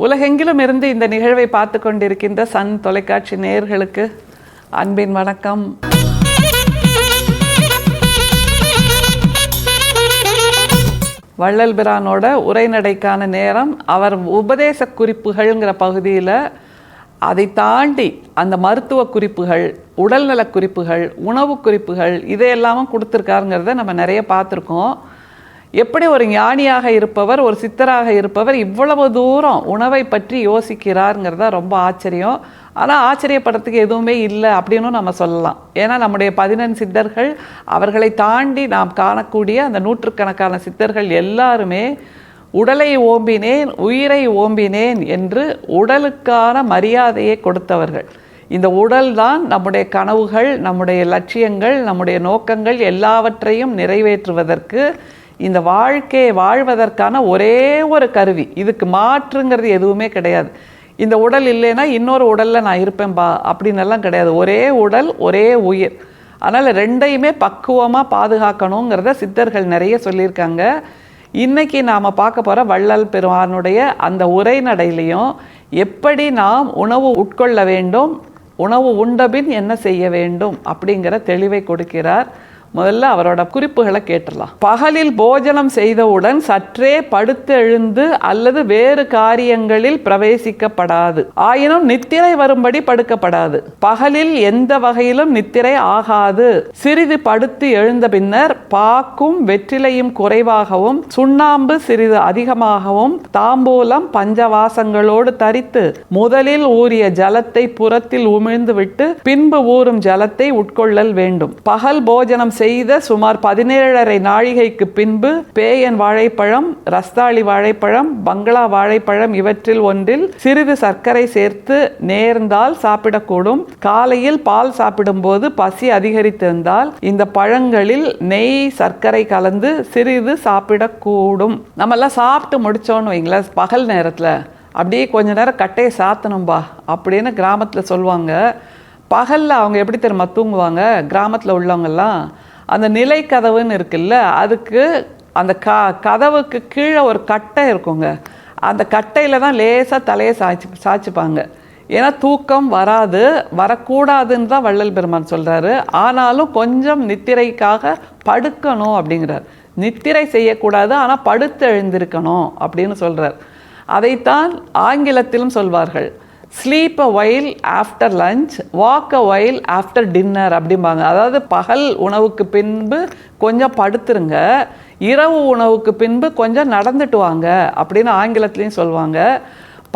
உலகெங்கிலும் இருந்து இந்த நிகழ்வை பார்த்து கொண்டிருக்கின்ற சன் தொலைக்காட்சி நேயர்களுக்கு அன்பின் வணக்கம். வள்ளல் பிரானோட உரைநடைக்கான நேரம். அவர் உபதேச குறிப்புகள்ங்கிற பகுதியில் அதை தாண்டி அந்த மருத்துவ குறிப்புகள், உடல்நல குறிப்புகள், உணவு குறிப்புகள் இதையெல்லாமும் கொடுத்துருக்காருங்கிறத நம்ம நிறைய பார்த்துருக்கோம். எப்படி ஒரு ஞானியாக இருப்பவர், ஒரு சித்தராக இருப்பவர் இவ்வளவு தூரம் உணவை பற்றி யோசிக்கிறாருங்கிறத ரொம்ப ஆச்சரியம். ஆனால் ஆச்சரியப்படுறதுக்கு எதுவுமே இல்லை அப்படின்னு நம்ம சொல்லலாம். ஏன்னா நம்முடைய 14 சித்தர்கள், அவர்களை தாண்டி நாம் காணக்கூடிய அந்த நூற்றுக்கணக்கான சித்தர்கள் எல்லாருமே உடலை ஓம்பினேன், உயிரை ஓம்பினேன் என்று உடலுக்கான மரியாதையை கொடுத்தவர்கள். இந்த உடல் தான் நம்முடைய கனவுகள், நம்முடைய லட்சியங்கள், நம்முடைய நோக்கங்கள் எல்லாவற்றையும் நிறைவேற்றுவதற்கு, இந்த வாழ்க்கையை வாழ்வதற்கான ஒரே ஒரு கருவி. இதுக்கு மாற்றுங்கிறது எதுவுமே கிடையாது. இந்த உடல் இல்லைன்னா இன்னொரு உடலில் நான் இருப்பேன்பா அப்படின்னு எல்லாம் கிடையாது. ஒரே உடல், ஒரே உயிர். அதனால் ரெண்டையுமே பக்குவமாக பாதுகாக்கணுங்கிறத சித்தர்கள் நிறைய சொல்லியிருக்காங்க. இன்றைக்கி நாம் பார்க்க போகிற வள்ளல் பெருமானுடைய அந்த உரைநடையிலையும் எப்படி நாம் உணவு உட்கொள்ள வேண்டும், உணவு உண்டபின் என்ன செய்ய வேண்டும் அப்படிங்கிற தெளிவை கொடுக்கிறார். முதல்ல அவரோட குறிப்புகளை கேட்டுடலாம். பகலில் போஜனம் செய்தவுடன் சற்றே படுத்து எழுந்து அல்லது வேறு காரியங்களில் பிரவேசிக்கப்படாது. ஆயினும் நித்திரை வரும்படி படுக்கப்படாது. பகலில் எந்த வகையிலும் நித்திரை ஆகாது. சிறிது படுத்து எழுந்த பின்னர் பாக்கும் வெற்றிலையும் குறைவாகவும், சுண்ணாம்பு சிறிது அதிகமாகவும், தாம்பூலம் பஞ்சவாசங்களோடு தரித்து முதலில் ஊறிய ஜலத்தை புறத்தில் உமிழ்ந்து விட்டு பின்பு ஊறும் ஜலத்தை உட்கொள்ளல் வேண்டும். பகல் போஜனம் செய்த சுமார் 17.5 நாழிகைக்கு பின்பு பேயன் வாழைப்பழம், ரஸ்தாளி வாழைப்பழம், பங்களா வாழைப்பழம் இவற்றில் ஒன்றில் சிறிது சர்க்கரை சேர்த்து நேர்ந்தால் சாப்பிடக்கூடும். காலையில் பால் சாப்பிடும்போது பசி அதிகரித்திருந்தால் இந்த பழங்களில் நெய், சர்க்கரை கலந்து சிறிது சாப்பிடக்கூடும். நம்மெல்லாம் சாப்பிட்டு முடிச்சோன்னு வைங்களேன், பகல் நேரத்தில் அப்படியே கொஞ்ச நேரம் கட்டையை சாத்தணும்பா அப்படின்னு கிராமத்தில் சொல்லுவாங்க. பகலில் அவங்க எப்படி தெரியுமா தூங்குவாங்க? கிராமத்தில் உள்ளவங்கெல்லாம் அந்த நிலை கதவுன்னு இருக்குல்ல, அதுக்கு அந்த கதவுக்கு கீழே ஒரு கட்டை இருக்குங்க. அந்த கட்டையில் தான் லேசாக தலையை சாய்ச்சிப்பாங்க. ஏன்னா தூக்கம் வராது, வரக்கூடாதுன்னு தான் வள்ளல் பெருமான் சொல்கிறாரு. ஆனாலும் கொஞ்சம் நித்திரைக்காக படுக்கணும் அப்படிங்கிறார். நித்திரை செய்யக்கூடாது, ஆனால் படுத்து எழுந்திருக்கணும் அப்படின்னு சொல்கிறார். அதைத்தான் ஆங்கிலத்திலும் சொல்வார்கள். Sleep a while after lunch, walk a while after dinner அப்படிம்பாங்க. அதாவது பகல் உணவுக்கு பின்பு கொஞ்சம் படுத்துருங்க, இரவு உணவுக்கு பின்பு கொஞ்சம் நடந்துட்டு வாங்க அப்படின்னு ஆங்கிலத்துலேயும் சொல்லுவாங்க.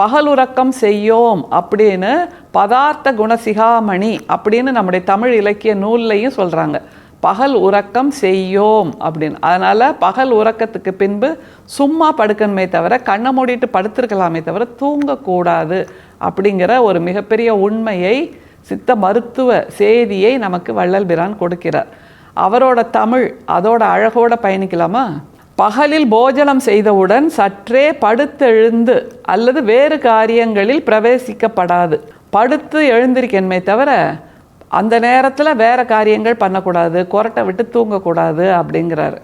பகல் உறக்கம் செய்யோம் அப்படின்னு பதார்த்த குணசிகாமணி அப்படின்னு நம்முடைய தமிழ் இலக்கிய நூல்லையும் சொல்கிறாங்க. பகல் உறக்கம் செய்யோம் அப்படின்னு. அதனால் பகல் உறக்கத்துக்கு பின்பு சும்மா படுக்கணுமே தவிர, கண்ணை மூடிட்டு படுத்திருக்கலாமே தவிர தூங்கக்கூடாது அப்படிங்கிற ஒரு மிகப்பெரிய உண்மையை, சித்த மருத்துவ செய்தியை நமக்கு வள்ளல் பிரான் கொடுக்கிறார். அவரோட தமிழ் அதோட அழகோடு பயணிக்கலாமா? பகலில் போஜனம் செய்தவுடன் சற்றே படுத்தெழுந்து அல்லது வேறு காரியங்களில் பிரவேசிக்கப்படாது. படுத்து எழுந்திருக்கணுமே தவிர அந்த நேரத்தில் வேறு காரியங்கள் பண்ணக்கூடாது, கொரட்டை விட்டு தூங்கக்கூடாது அப்படிங்கிறாரு.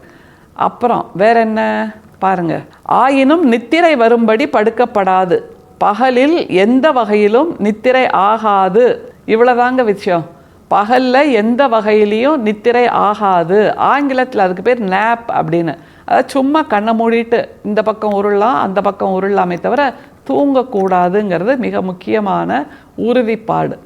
அப்புறம் வேற என்ன பாருங்க. ஆயினும் நித்திரை வரும்படி படுக்கப்படாது. பகலில் எந்த வகையிலும் நித்திரை ஆகாது. இவ்வளோதாங்க விஷயம். பகலில் எந்த வகையிலையும் நித்திரை ஆகாது. ஆங்கிலத்தில் அதுக்கு பேர் நேப் அப்படின்னு. அதாவது சும்மா கண்ணை மூடிட்டு இந்த பக்கம் உருளலாம், அந்த பக்கம் உருளாமே தவிர தூங்கக்கூடாதுங்கிறது மிக முக்கியமான உறுதிப்பாடு.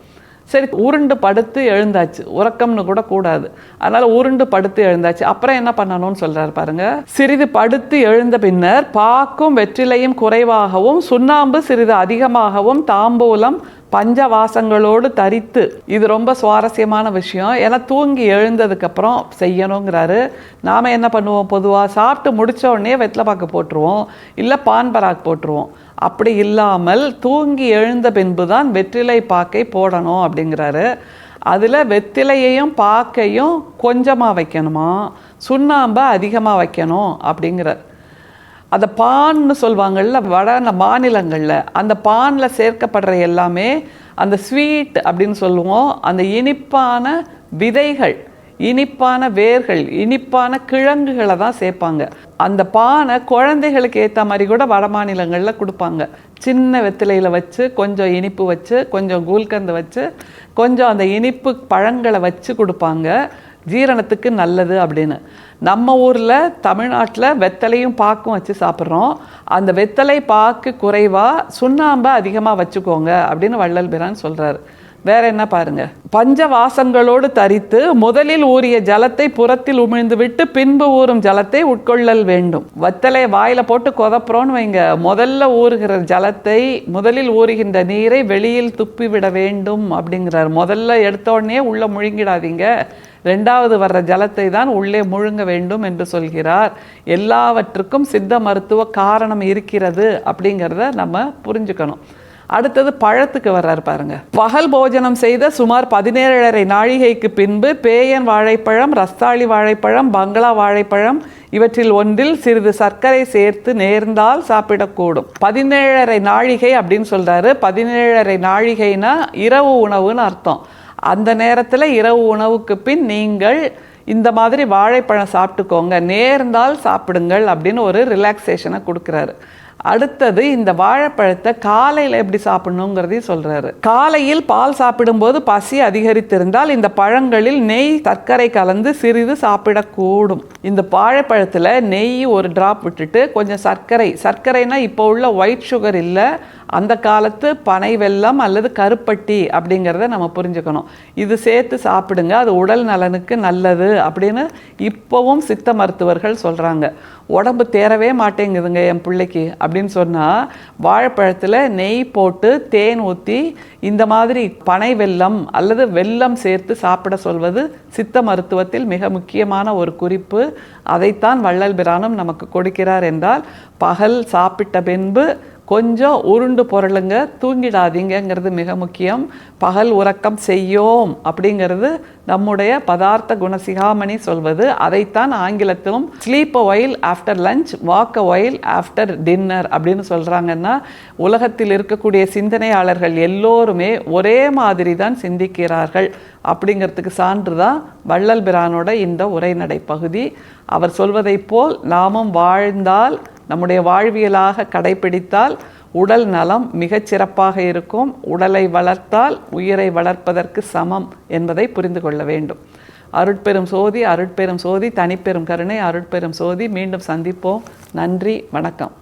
சரி, உருண்டு படுத்து எழுந்தாச்சு, உறக்கம்னு கூட கூடாது. அதனால் உருண்டு படுத்து எழுந்தாச்சு. அப்புறம் என்ன பண்ணணும்னு சொல்கிறார் பாருங்க. சிறிது படுத்து எழுந்த பின்னர் பாக்கும் வெற்றிலையும் குறைவாகவும், சுண்ணாம்பு சிறிது அதிகமாகவும், தாம்பூலம் பஞ்சவாசங்களோடு தரித்து. இது ரொம்ப சுவாரஸ்யமான விஷயம். ஏன்னா தூங்கி எழுந்ததுக்கப்புறம் செய்யணுங்கிறாரு. நாம் என்ன பண்ணுவோம்? பொதுவாக சாப்பிட்டு முடித்த உடனே வெத்தலைப்பாக்கு போட்டுருவோம், இல்லை பான் பராக் போட்டுருவோம். அப்படி இல்லாமல் தூங்கி எழுந்த பின்பு தான் வெற்றிலை பாக்கை போடணும் அப்படிங்கிறாரு. அதில் வெற்றிலையையும் பாக்கையும் கொஞ்சமாக வைக்கணுமா, சுண்ணாம்பை அதிகமாக வைக்கணும் அப்படிங்கிறார். அந்த பான்னு சொல்லுவாங்கள்ல வட மாநிலங்களில், அந்த பானில் சேர்க்கப்படுற எல்லாமே அந்த ஸ்வீட் அப்படின்னு சொல்லுவோம். அந்த இனிப்பான விதைகள், இனிப்பான வேர்கள், இனிப்பான கிழங்குகளை தான் சேர்ப்பாங்க. அந்த பானை குழந்தைகளுக்கு ஏற்ற மாதிரி கூட வட மாநிலங்களில் கொடுப்பாங்க. சின்ன வெத்திலையில் வச்சு கொஞ்சம் இனிப்பு வச்சு கொஞ்சம் கூல்கந்து வச்சு கொஞ்சம் அந்த இனிப்பு பழங்களை வச்சு கொடுப்பாங்க, ஜீரணத்துக்கு நல்லது அப்படின்னு. நம்ம ஊரில் தமிழ்நாட்டில் வெத்தலையும் பாக்கும் வச்சு சாப்பிட்றோம். அந்த வெத்தலை பாக்கு குறைவாக சுண்ணாம்பை அதிகமாக வச்சுக்கோங்க அப்படின்னு வள்ளல் பிரான் சொல்கிறாரு. வேற என்ன பாருங்க, பஞ்சவாசங்களோடு தரித்து முதலில் ஊறிய ஜலத்தை புறத்தில் உமிழ்ந்து விட்டு பின்பு ஊறும் ஜலத்தை உட்கொள்ளல் வேண்டும். வெத்தலையை வாயில போட்டு கொதப்புறோன்னு வைங்க, முதல்ல ஊறுகிற ஜலத்தை, முதலில் ஊறுகின்ற நீரை வெளியில் துப்பிவிட வேண்டும் அப்படிங்கிறார். முதல்ல எடுத்த உடனே உள்ள முழுங்கிடாதீங்க, ரெண்டாவது வர்ற ஜலத்தை தான் உள்ளே முழுங்க வேண்டும் என்று சொல்கிறார். எல்லாவற்றுக்கும் சித்த மருத்துவ காரணம் இருக்கிறது அப்படிங்கிறத நம்ம புரிஞ்சுக்கணும். அடுத்தது பழத்துக்கு வர்றாரு பாருங்க. பகல் போஜனம் செய்த சுமார் 17.5 நாழிகைக்கு பின்பு பேயன் வாழைப்பழம், ரஸ்தாளி வாழைப்பழம், பங்களா வாழைப்பழம் இவற்றில் ஒன்றில் சிறிது சர்க்கரை சேர்த்து நேர்ந்தால் சாப்பிடக்கூடும். 17.5 நாழிகை அப்படின்னு சொல்றாரு. 17.5 நாழிகைனா இரவு உணவுன்னு அர்த்தம். அந்த நேரத்தில் இரவு உணவுக்கு பின் நீங்கள் இந்த மாதிரி வாழைப்பழம் சாப்பிட்டுக்கோங்க, நேர்ந்தால் சாப்பிடுங்கள் அப்படின்னு ஒரு ரிலாக்ஸேஷனை கொடுக்குறாரு. அடுத்தது இந்த வாழைப்பழத்தை காலையில் எப்படி சாப்பிடணுங்கிறதையும் சொல்கிறாரு. காலையில் பால் சாப்பிடும்போது பசி அதிகரித்திருந்தால் இந்த பழங்களில் நெய் சர்க்கரை கலந்து சிறிது சாப்பிடக்கூடும். இந்த வாழைப்பழத்தில் நெய் ஒரு டிராப் விட்டுட்டு கொஞ்சம் சர்க்கரைனா இப்போ உள்ள ஒயிட் சுகர் இல்லை, அந்த காலத்து பனை வெல்லம் அல்லது கருப்பட்டி அப்படிங்கிறத நம்ம புரிஞ்சுக்கணும். இது சேர்த்து சாப்பிடுங்க, அது உடல் நலனுக்கு நல்லது அப்படின்னு இப்போவும் சித்த மருத்துவர்கள் சொல்கிறாங்க. உடம்பு தேரவே மாட்டேங்குதுங்க என் பிள்ளைக்கு அப்படின்னு சொன்னால் வாழைப்பழத்தில் நெய் போட்டு தேன் ஊற்றி இந்த மாதிரி பனை வெல்லம் அல்லது வெல்லம் சேர்த்து சாப்பிட சொல்வது சித்த மருத்துவத்தில் மிக முக்கியமான ஒரு குறிப்பு. அதைத்தான் வள்ளல் பிரானும் நமக்கு கொடுக்கிறார். என்றால் பகல் சாப்பிட்ட பின்பு கொஞ்சம் உருண்டு பொருளுங்க, தூங்கிடாதீங்கிறது மிக முக்கியம். பகல் உறக்கம் செய்யோம் அப்படிங்கிறது நம்முடைய பதார்த்த குணசிகாமணி சொல்வது. அதைத்தான் ஆங்கிலத்திலும் sleep a while after lunch, walk a while after dinner அப்படின்னு சொல்கிறாங்கன்னா, உலகத்தில் இருக்கக்கூடிய சிந்தனையாளர்கள் எல்லோருமே ஒரே மாதிரி தான் சிந்திக்கிறார்கள் அப்படிங்கிறதுக்கு சான்று தான் வள்ளல் பிரானோட இந்த உரைநடை பகுதி. அவர் சொல்வதைப் போல் நாமும் வாழ்ந்தால், நம்முடைய வாழ்வியலாக கடைபிடித்தால் உடல் நலம் மிகச்சிறப்பாக இருக்கும். உடலை வளர்த்தால் உயிரை வளர்ப்பதற்கு சமம் என்பதை புரிந்து கொள்ள வேண்டும். அருட்பெரும் சோதி, அருட்பெரும் சோதி, தனிப்பெரும் கருணை, அருட்பெரும் சோதி. மீண்டும் சந்திப்போம். நன்றி, வணக்கம்.